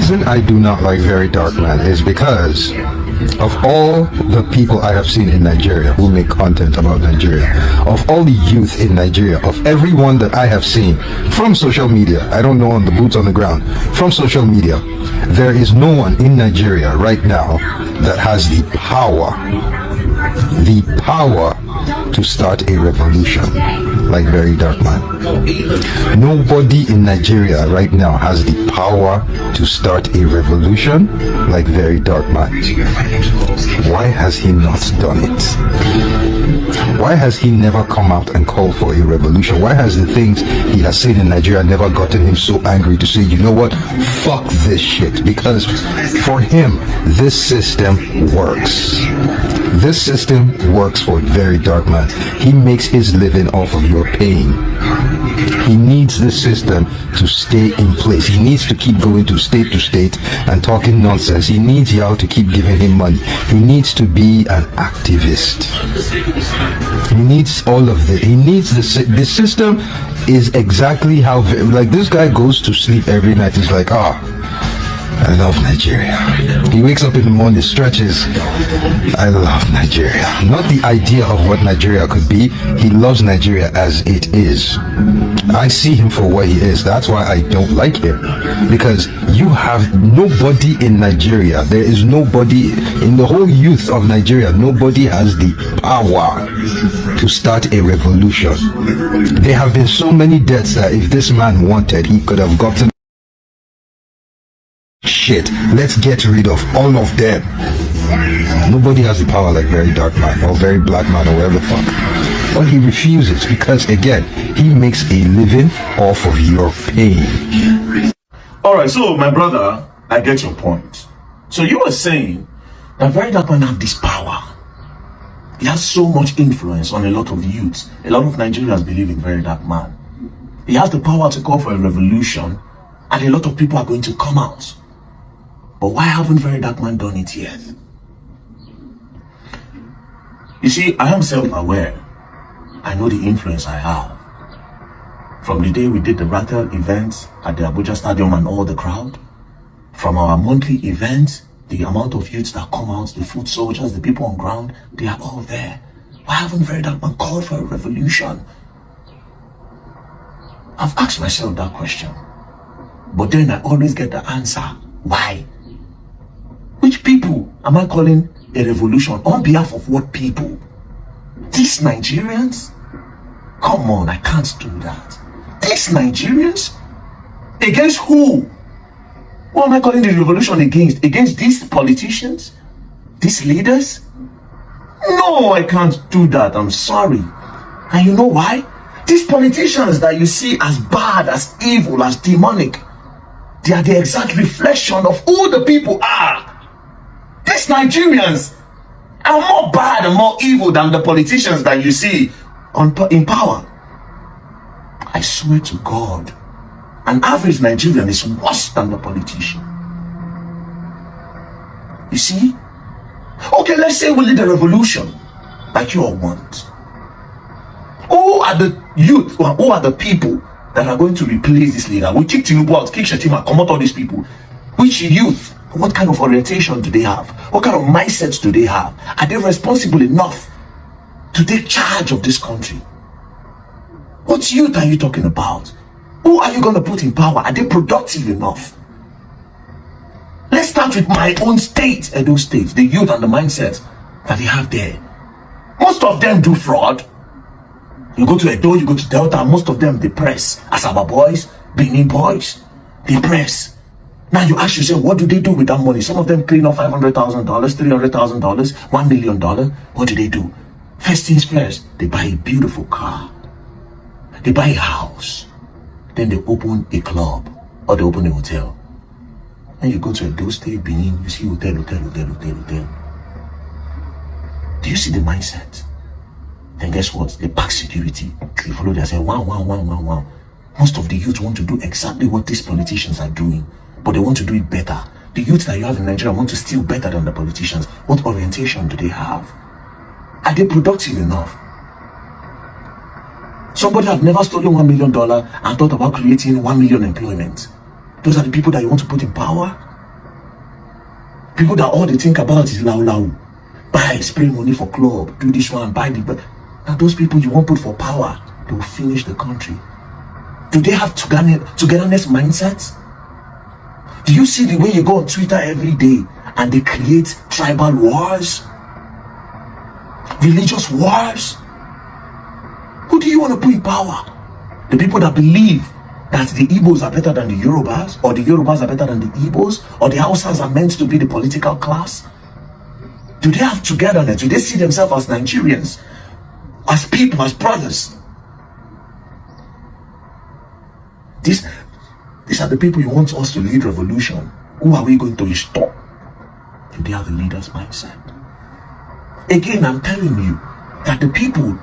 reason I do not like Very Dark Man is because of all the people I have seen in Nigeria who make content about Nigeria, of all the youth in Nigeria, of everyone that I have seen from social media, I don't know on the boots on the ground, from social media, there is no one in Nigeria right now that has the power to start a revolution like Very Dark Man. Nobody in Nigeria right now has the power to start a revolution like Very Dark Man. Why has he not done it? Why has he never come out and called for a revolution? Why has the things he has seen in Nigeria never gotten him so angry to say, you know what, fuck this shit? Because for him, this system works. This system works for Very Dark Man. He makes his living off of your pain. He needs this system to stay in place. He needs to keep going to state and talking nonsense. He needs y'all to keep giving him money. He needs to be an activist. He needs all of this. He needs the system is exactly how, like, this guy goes to sleep every night. He's like, I love Nigeria. He wakes up in the morning, stretches. I love Nigeria. Not the idea of what Nigeria could be. He loves Nigeria as it is. I see him for what he is. That's why I don't like him. Because you have nobody in Nigeria. There is nobody in the whole youth of Nigeria. Nobody has the power to start a revolution. There have been so many deaths that if this man wanted, he could have gotten shit. Let's get rid of all of them. Nobody has the power like Very Dark Man or Very Black Man or whatever the fuck. But he refuses because, again, he makes a living off of your pain. Alright, so my brother, I get your point. So you were saying that Very Dark Man have this power. He has so much influence on a lot of youths. A lot of Nigerians believe in Very Dark Man. He has the power to call for a revolution, and a lot of people are going to come out. But why haven't Very Dark Man done it yet? You see, I am self-aware. I know the influence I have. From the day we did the Rattle events at the Abuja Stadium and all the crowd, from our monthly events, the amount of youths that come out, the foot soldiers, the people on ground, they are all there. Why haven't Very Dark Man called for a revolution? I've asked myself that question. But then I always get the answer. Why? Which people am I calling a revolution? On behalf of what people? These Nigerians? Come on, I can't do that. These Nigerians? Against who? What am I calling the revolution against? Against these politicians? These leaders? No, I can't do that. I'm sorry. And you know why? These politicians that you see as bad, as evil, as demonic, they are the exact reflection of who the people are. These Nigerians are more bad and more evil than the politicians that you see in power. I swear to God, an average Nigerian is worse than the politician. You see? Okay, let's say we lead a revolution like you all want. Who are the youth, who are the people that are going to replace this leader? We kick Tinubu out, kick Shetima, come out all these people. Which youth? What kind of orientation do they have? What kind of mindsets do they have? Are they responsible enough to take charge of this country? What youth are you talking about? Who are you going to put in power? Are they productive enough? Let's start with my own state, Edo State, the youth and the mindset that they have there. Most of them do fraud. You go to Edo, you go to Delta, most of them they press. Asaba boys, Benin boys, they press. Now you ask yourself, what do they do with that money? Some of them clean up $500,000, $300,000, $1 million. What do? First things first, they buy a beautiful car. They buy a house. Then they open a club or they open a hotel. Then you go to Edo State, Benin, you see hotel. Do you see the mindset? Then guess what? They pack security. They follow, they say, wow. Most of the youth want to do exactly what these politicians are doing, but they want to do it better. The youth that you have in Nigeria want to steal better than the politicians. What orientation do they have? Are they productive enough? Somebody have never stolen $1 million and thought about creating 1 million employment. Those are the people that you want to put in power? People that all they think about is lau. Buy, spray money for club, do this one, buy the... Now those people you won't put for power, they will finish the country. Do they have togetherness mindset? Do you see the way you go on Twitter every day and they create tribal wars? Religious wars? Who do you want to put in power? The people that believe that the Igbos are better than the Yorubas, or the Yorubas are better than the Igbos, or the Hausas are meant to be the political class? Do they have togetherness? Do they see themselves as Nigerians, as people, as brothers? These are the people you want us to lead revolution. Who are we going to restore? Do they have a leader's mindset? Again, I'm telling you that the people,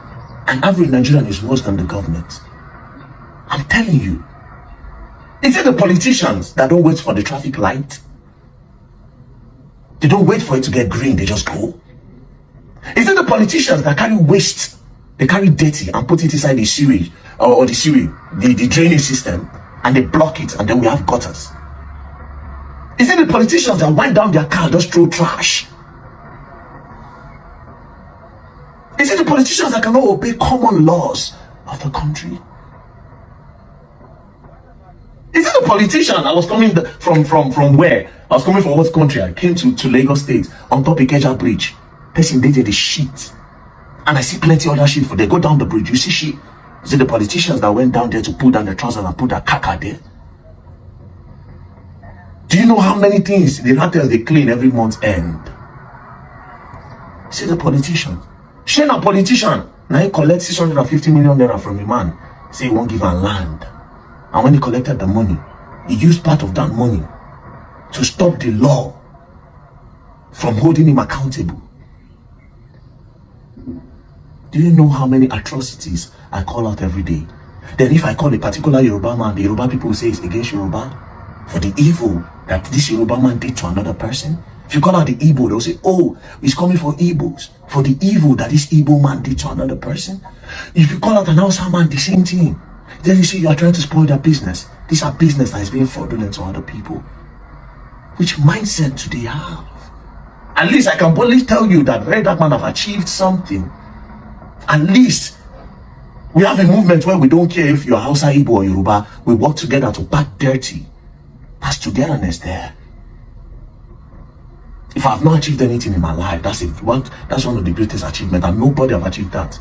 an average Nigerian is worse than the government. I'm telling you. Is it the politicians that don't wait for the traffic light? They don't wait for it to get green, they just go. Is it the politicians that carry waste, they carry dirty and put it inside the sewage, or the sewage, the drainage system, and they block it, and then we have gutters? Is it the politicians that wind down their car, just throw trash? Is it the politicians that cannot obey common laws of the country? Is it the politician I was coming from where? I was coming from what country? I came to Lagos State on top of Ikeja Bridge. Person they did the shit. And I see plenty other shit for they go down the bridge. You see shit. Is it the politicians that went down there to pull down their trousers and put that caca there? Do you know how many things the hotels they clean every month's end? Is it the politician? Shane a politician. Now he collect 650 million naira from a man. Say he won't give him land. And when he collected the money, he used part of that money to stop the law from holding him accountable. Do you know how many atrocities I call out every day? Then if I call a particular Yoruba man, the Yoruba people will say it's against Yoruba for the evil that this Yoruba man did to another person. If you call out the Igbo, they'll say, oh, he's coming for Igbos, for the evil that this Igbo man did to another person. If you call out an Hausa man, the same thing. Then you see you are trying to spoil their business. These are business that is being fraudulent to other people. Which mindset do they have? At least I can boldly tell you that Very Dark Man have achieved something. At least we have a movement where we don't care if you're Hausa, Igbo or Yoruba. We work together to back dirty. That's togetherness there. If I've not achieved anything in my life, that's one of the greatest achievements, and nobody have achieved that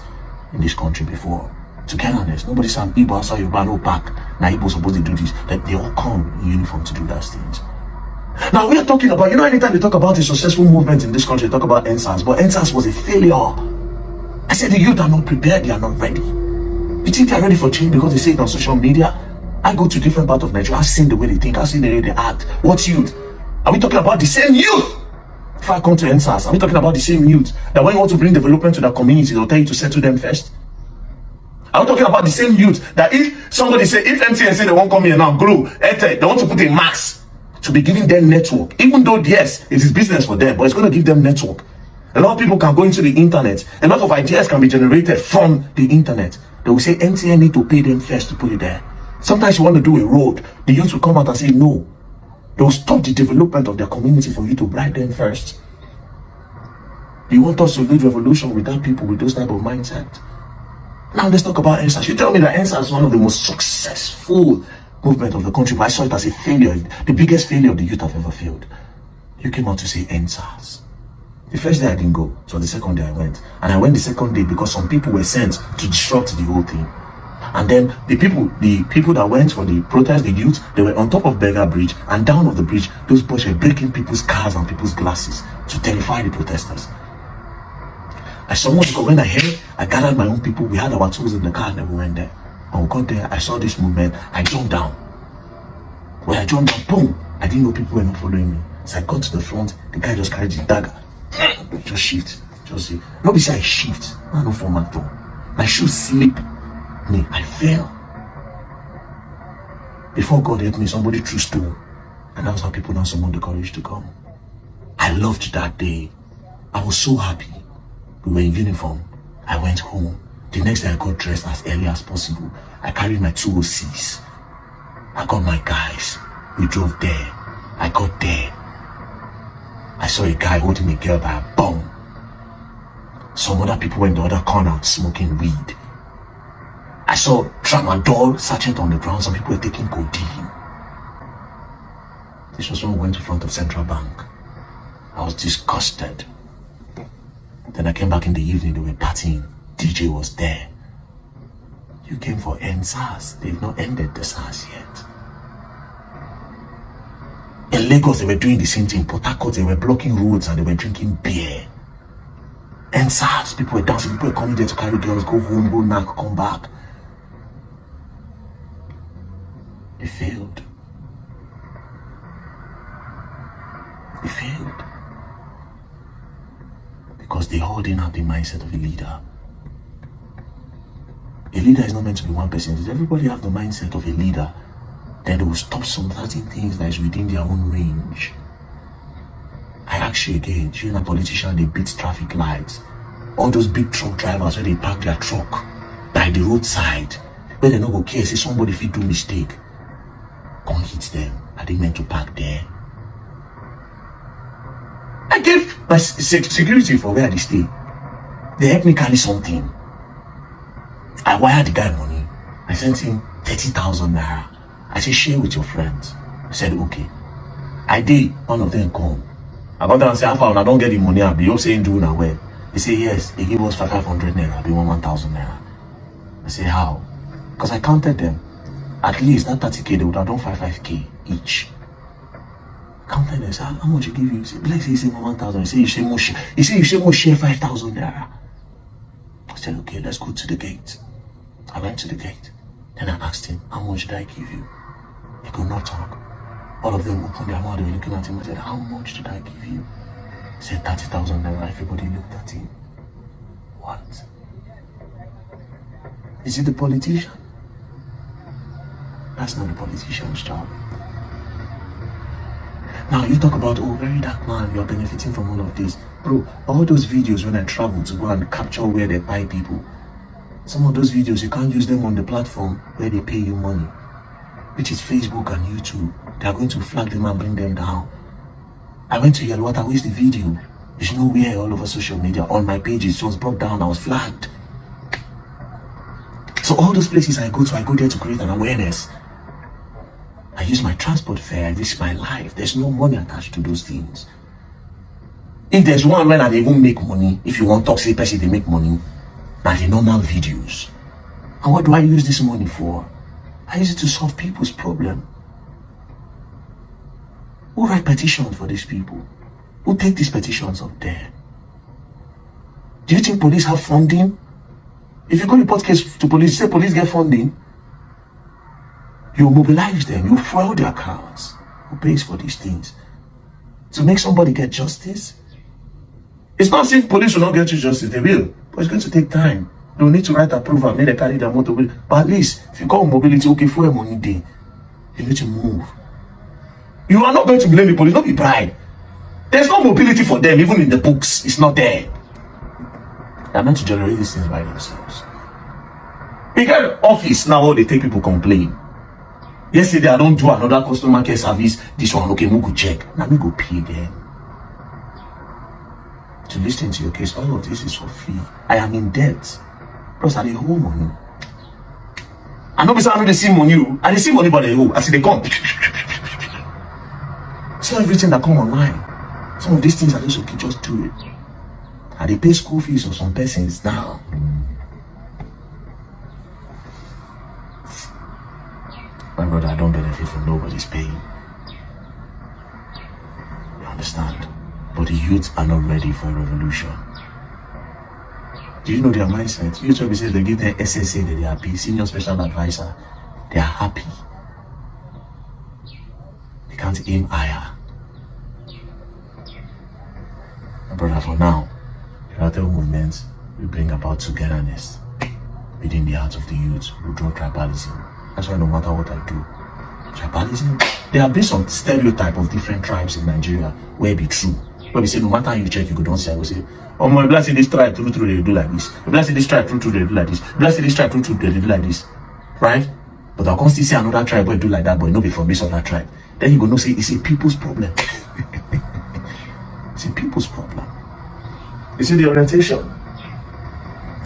in this country before. Togetherness. Nobody said Igbo, Hausa, Yoruba, no pack. Now Igbo supposed to do this. Like they all come in uniform to do those things. Now we are talking about, anytime they talk about a successful movement in this country, they talk about NSAS, but NSAS was a failure. I said the youth are not prepared, they are not ready. You think they are ready for change because they say it on social media? I go to different parts of Nigeria, I've seen the way they think, I've seen the way they act. What youth? Are we talking about the same youth? If I come to NSAS, are we talking about the same youth that when you want to bring development to the community, they'll tell you to settle them first? I'm talking about the same youth that if somebody say, if MTN say they won't come here now, Glo, Airtel, they want to put a max to be giving them network, even though yes, it is business for them, but it's going to give them network. A lot of people can go into the internet. A lot of ideas can be generated from the internet. They will say MTN need to pay them first to put it there. Sometimes you want to do a road, the youth will come out and say no. They will stop the development of their community for you to bribe them first. You want us to lead revolution without people with those type of mindset? Now let's talk about NSAS. You tell me that NSAS is one of the most successful movement of the country, but I saw it as a failure, the biggest failure the youth have ever failed. You came out to say NSAS. The first day I didn't go, so the second day I went. And I went the second day because some people were sent to disrupt the whole thing. And then the people that went for the protest, the youth, they were on top of Berger Bridge, and down of the bridge, those boys were breaking people's cars and people's glasses to terrify the protesters. I saw much when I gathered my own people, we had our tools in the car and then we went there. When we got there, I saw this movement, I jumped down. When I jumped down, boom, I didn't know people were not following me. So I got to the front, the guy just carried the dagger. Just shift, just see. Nobody say I shift, no format though. My shoes slip me, I fell. Before God helped me, somebody threw stone. And that was how people now summoned the courage to come. I loved that day. I was so happy. We were in uniform. I went home. The next day I got dressed as early as possible. I carried my 206. I got my guys. We drove there. I got there. I saw a guy holding a girl by a bum. Some other people were in the other corner smoking weed. I saw tramadol sachet on the ground. Some people were taking codeine. This was when we went to front of Central Bank. I was disgusted. Then I came back in the evening, they were partying. DJ was there. You came for end SARS. They've not ended the SARS yet. In Lagos, they were doing the same thing. In Port Harcourt, they were blocking roads and they were drinking beer. And SARS, people were dancing, people were coming there to carry girls, go home, go knock, come back. They failed. They failed. Because they all didn't have the mindset of a leader. A leader is not meant to be one person. If everybody have the mindset of a leader, then they will stop some certain things that is within their own range. I ask you again, you're a politician, they beat traffic lights. All those big truck drivers where they park their truck by the roadside, where they not go care, say somebody if you do mistake, come hit them. Are they meant to park there? I gave my security for where they stay. They helped me carry something. I wired the guy money. I sent him 30,000 naira. I said, share with your friends. I said, okay. I did. One of them come. I got down and said, how far? I don't get the money. I'll be up saying, do now well. He said, yes. They give us 500 naira. They want 1,000 naira. I said, how? Because I counted them. At least that 30K, they would have done 5k each. Counted them. I said, how much you give you? He said, bless you, say 1,000. He said, you say more share. He said, you say more share 5,000 naira. I said, okay, let's go to the gate. I went to the gate. Then I asked him, how much did I give you? He could not talk. All of them opened their mouth, they were looking at him. I said, how much did I give you? He said, 30,000 naira. Everybody looked at him. What? Is it the politician? That's not the politician's job. Now you talk about, oh, very dark man, you're benefiting from all of this. Bro, all those videos when I travel to go and capture where they buy people, some of those videos, you can't use them on the platform where they pay you money, which is Facebook and YouTube. They are going to flag them and bring them down. I went to Yelwata, where's the video? There's nowhere all over social media. On my pages, it was brought down, I was flagged. So all those places I go there to create an awareness. I use my transport fare, I risk my life. There's no money attached to those things. If there's one where they won't make money, if you want to talk to the person, they make money. Now the normal videos. And what do I use this money for? I use it to solve people's problem. Who write petitions for these people? Who take these petitions up there? Do you think police have funding? If you go report case to police, say police get funding, you mobilize them, you fuel their cars. Who pays for these things? To make somebody get justice? It's not as if police will not get you justice, they will. But it's going to take time. They'll need to write approval, may they carry their motor. But at least, if you call mobility, okay, fuel money day, you need to move. You are not going to blame the police, not be pride. There's no mobility for them, even in the books. It's not there. They're meant to generate these things by themselves. We get office now, they take people complain. Yesterday, I don't do another customer care service. This one, okay, we go check. Now we go pay them. To listen to your case, all of this is for free. I am in debt. Plus, I dey owe money. I know because I know they see money. I dey see money, but they owe. I see they come. It's not everything that come online. Some of these things are just okay, just do it. I dey pay school fees for some persons now. My brother, I don't benefit from nobody's pain. You understand? But the youth are not ready for a revolution. Do you know their mindset? Youth will say they give their SSA that they are happy, senior special advisor, they are happy. They can't aim higher. My brother, for now, the movements will bring about togetherness within the hearts of the youth who draw tribalism. That's why no matter what I do, tribalism, there have been some stereotype of different tribes in Nigeria where it be true. Where we say no matter how you check, you go don't say, I will say, oh my bless this tribe true they do like this. Bless this tribe true they do like this. Bless this tribe true they do like this. Right? But I'll constantly see another tribe where do like that, but it no be from this other tribe. Then you go no say it's a people's problem. It's a people's problem. You see, the orientation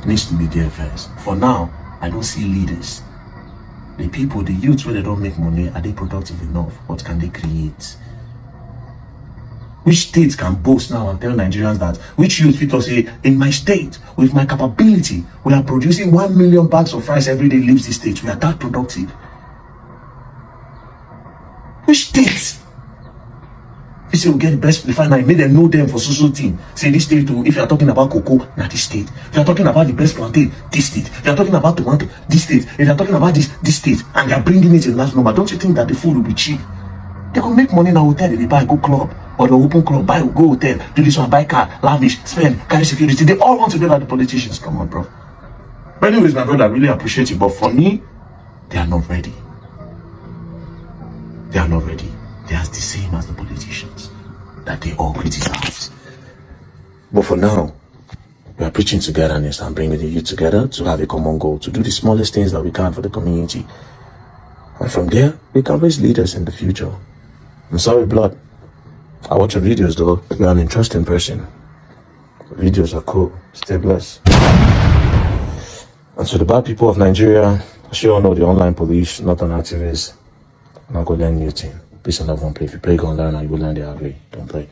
needs to be there first. For now, I don't see leaders. The people, the youths, where they don't make money, are they productive enough? What can they create? Which states can boast now and tell Nigerians that, which youth fit to say, in my state, with my capability, we are producing 1 million bags of rice every day leaves the state. We are that productive. Which states? You say we get the best refinery, make them know them for social team. Say this state, if you are talking about cocoa, not this state. If you are talking about the best plantain, this state. If you are talking about tomato, this state. If you are talking about this state, and they are bringing it in large number, don't you think that the food will be cheap? They can make money in a hotel, they buy, go club, or the open club, buy, go hotel, do this one, buy car, lavish, spend, carry security. They all want to be like the politicians. Come on, bro. But anyways, my brother, I really appreciate you. But for me, they are not ready. They are not ready. They are the same as the politicians that they all criticize. But for now, we are preaching togetherness and bringing the youth together to have a common goal, to do the smallest things that we can for the community. And from there, we can raise leaders in the future. I'm sorry, blood. I watch your videos though. You're an interesting person. Videos are cool. Stay blessed. And to the bad people of Nigeria, I sure all know the online police, not an activist. I'm not going to learn new thing. Peace and love, don't play. If you play, go and learn, and you will learn the hard way. Don't play.